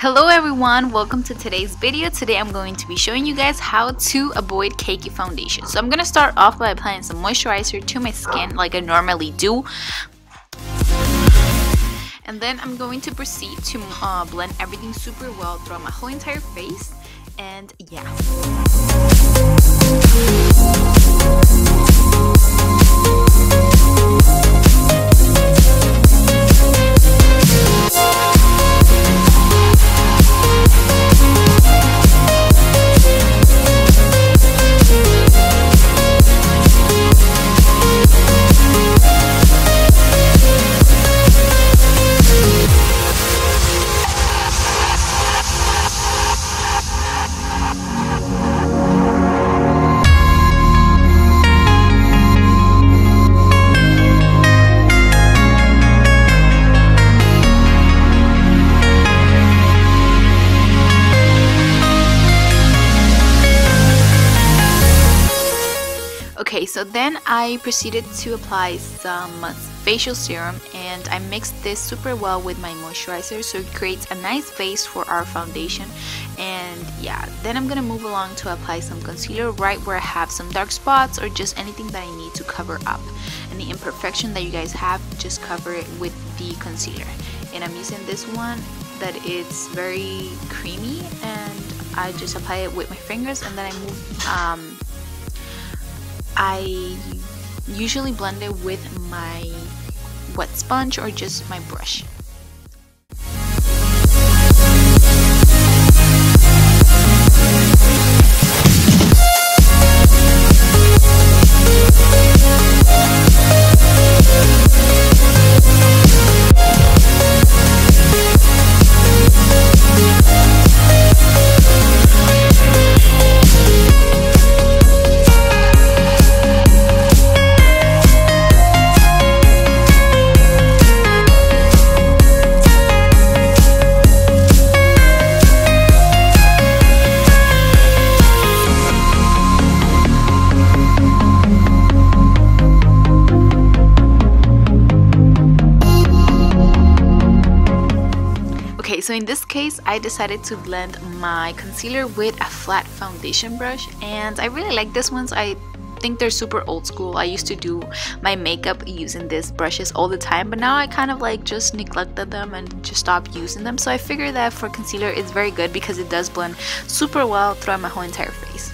Hello everyone, welcome to today's video. Today I'm going to be showing you guys how to avoid cakey foundation. So I'm going to start off by applying some moisturizer to my skin like I normally do. And then I'm going to proceed to blend everything super well throughout my whole entire face. And yeah. Okay, so then I proceeded to apply some facial serum and I mixed this super well with my moisturizer so it creates a nice base for our foundation. And yeah, then I'm gonna move along to apply some concealer right where I have some dark spots or just anything that I need to cover up. Any imperfection that you guys have, just cover it with the concealer. And I'm using this one that it's very creamy and I just apply it with my fingers and then I move I usually blend it with my wet sponge or just my brush. Okay, so in this case, I decided to blend my concealer with a flat foundation brush, and I really like this ones. I think they're super old school. I used to do my makeup using these brushes all the time, but now I kind of like just neglected them and just stopped using them. So I figured that for concealer, it's very good because it does blend super well throughout my whole entire face.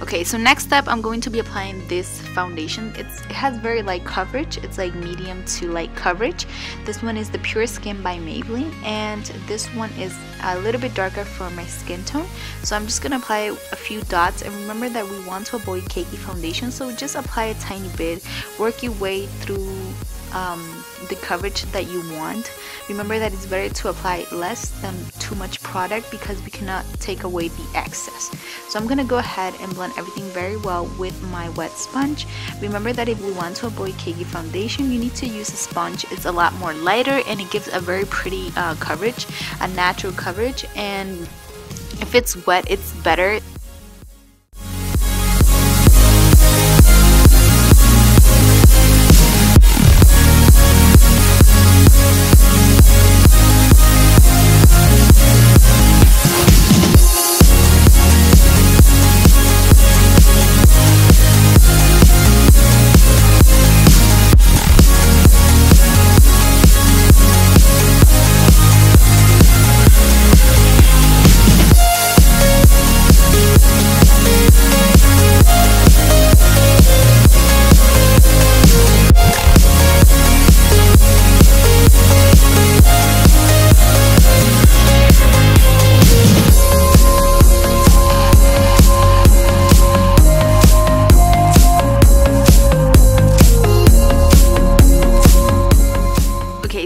Okay, so next step, I'm going to be applying this foundation. It has very light coverage. It's like medium to light coverage. This one is the Pure Skin by Maybelline, and this one is a little bit darker for my skin tone. So I'm just gonna apply a few dots, and remember that we want to avoid cakey foundation, so just apply a tiny bit. Work your way through the coverage that you want. Remember that it's better to apply less than too much product because we cannot take away the excess. So I'm gonna go ahead and blend everything very well with my wet sponge. Remember that if we want to avoid cakey foundation, you need to use a sponge. It's a lot more lighter and it gives a very pretty coverage, a natural coverage, and if it's wet, it's better.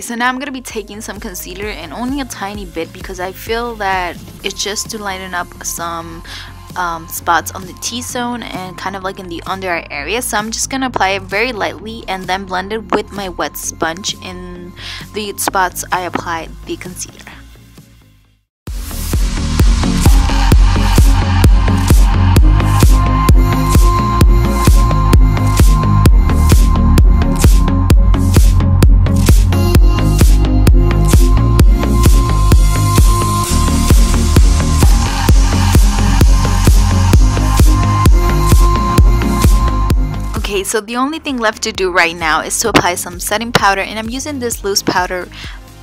So now I'm going to be taking some concealer and only a tiny bit because I feel that it's just to lighten up some spots on the T-zone and kind of like in the under eye area. So I'm just going to apply it very lightly and then blend it with my wet sponge in the spots I applied the concealer. Okay, so the only thing left to do right now is to apply some setting powder, and I'm using this loose powder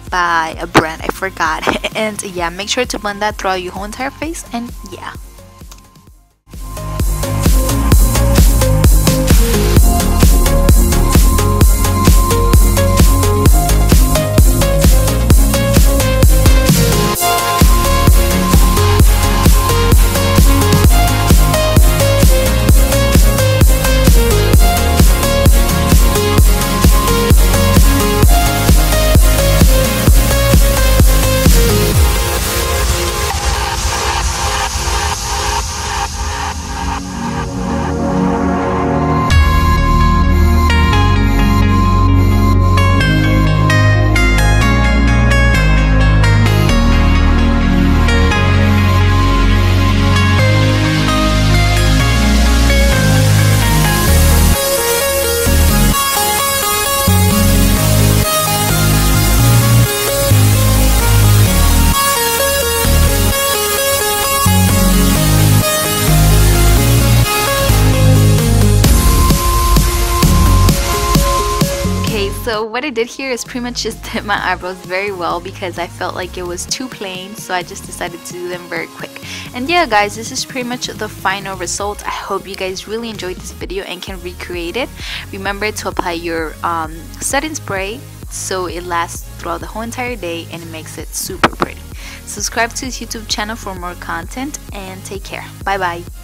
by a brand I forgot. And yeah, make sure to blend that throughout your whole entire face, and yeah. So what I did here is pretty much just did my eyebrows very well because I felt like it was too plain, so I just decided to do them very quick. And yeah guys, this is pretty much the final result. I hope you guys really enjoyed this video and can recreate it. Remember to apply your setting spray so it lasts throughout the whole entire day and it makes it super pretty. Subscribe to this YouTube channel for more content and take care. Bye bye.